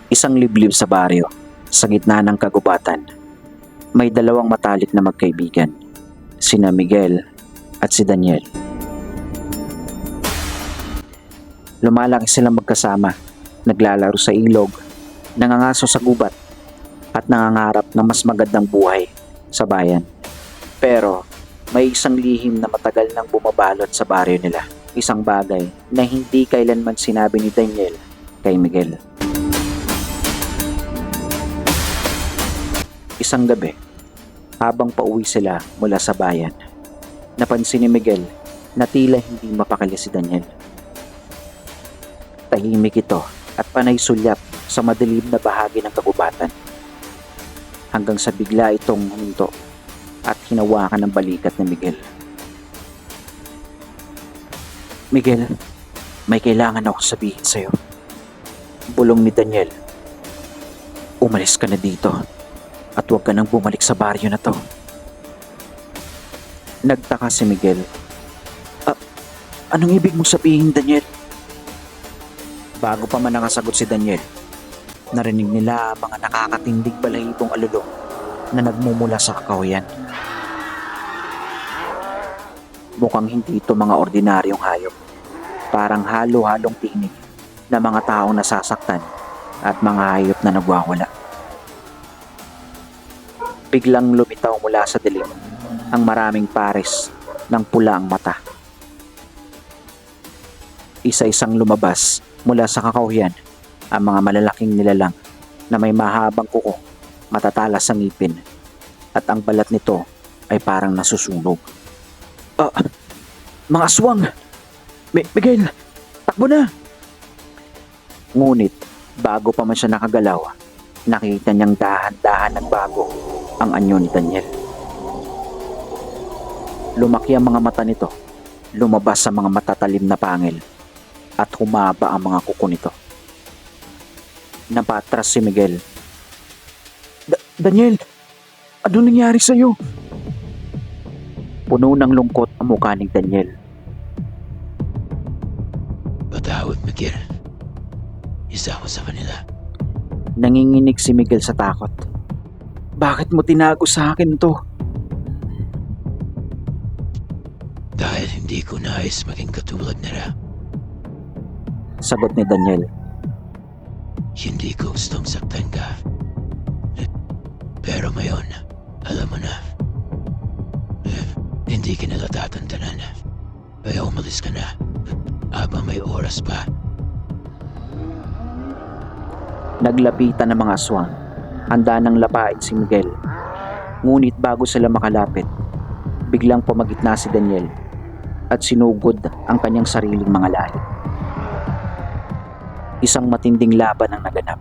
Isang liblib sa baryo, sa gitna ng kagubatan. May dalawang matalik na magkaibigan, sina Miguel at si Daniel. Lumalaki silang magkasama, naglalaro sa ilog, nangangaso sa gubat, at nangangarap ng mas magandang buhay sa bayan. Pero may isang lihim na matagal nang bumabalot sa baryo nila. Isang bagay na hindi kailanman sinabi ni Daniel kay Miguel. Isang gabi, habang pauwi sila mula sa bayan, napansin ni Miguel na tila hindi mapakali si Daniel. Tahimik ito at panay sulyap sa madilim na bahagi ng kagubatan. Hanggang sa bigla itong huminto at hinawakan ng balikat ni Miguel. Miguel, may kailangan ako sabihin sa'yo. Bulong ni Daniel. Umalis ka na dito at huwag ka nang bumalik sa baryo na to. Nagtaka si Miguel. Anong ibig mong sabihin, Daniel? Bago pa man nakasagot si Daniel, narinig nila ang mga nakakatindig balahibong alulong na nagmumula sa kakahuyan. Mukhang hindi ito mga ordinaryong hayop. Parang halo-halong tinig na mga taong nasasaktan at mga hayop na nagwawala. Biglang lumitaw mula sa dilim ang maraming pares ng pula ang mata. Isa-isang lumabas mula sa kakahuyan ang mga malalaking nilalang na may mahabang kuko, matatalas sa ngipin, at ang balat nito ay parang nasusunog. Mga aswang! Miguel, takbo na! Ngunit bago pa man siya nakagalaw, nakita niyang dahan-dahan nagbago ang anyo ni Daniel. Lumaki ang mga mata nito, lumabas ang mga matatalim na pangil, at humaba ang mga kuko nito. Napatras si Miguel. Daniel, ano nangyari sa'yo? Puno ng lungkot ang mukha ni Daniel. Patawad, Miguel. Isa ako sa kanila. Nanginginig si Miguel sa takot. Bakit mo tinago sa akin to? Dahil hindi ko nais maging katulad nila. Sagot ni Daniel. Hindi ko gustong saktan ka. Pero ngayon, alam mo na. Hindi ka nila tatantanan. Kaya umalis ka na. Habang may oras pa. Naglapitan ng mga aswang. Handa nang lapain si Miguel. Ngunit bago sila makalapit, biglang pumagitna si Daniel at sinugod ang kanyang sariling mga lahi. Isang matinding laban ang naganap.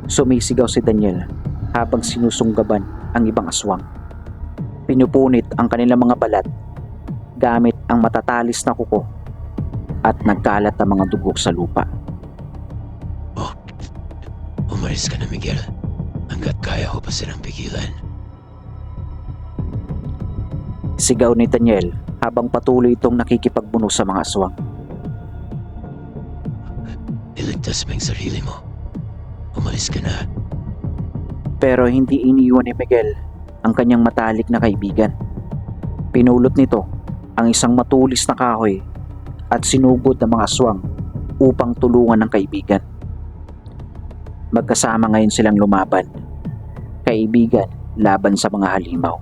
Sumisigaw si Daniel habang sinusunggaban ang ibang aswang. Pinupunit ang kanilang mga balat gamit ang matatalis na kuko at nagkalat ang mga dugok sa lupa. Umalis ka na, Miguel. Hanggat kaya ko pa silang pigilan. Sigaw ni Daniel habang patuloy itong nakikipagbuno sa mga aswang. Iligtas mo yung sarili mo. Umalis ka na. Pero hindi iniwan ni Miguel ang kanyang matalik na kaibigan. Pinulot nito ang isang matulis na kahoy at sinugod ng mga aswang upang tulungan ng kaibigan. Magkasama ngayon silang lumaban. Kaibigan laban sa mga halimaw.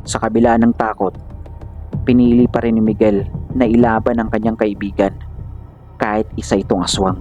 Sa kabila ng takot, pinili pa rin ni Miguel na ilaban ang kanyang kaibigan kahit isa itong aswang.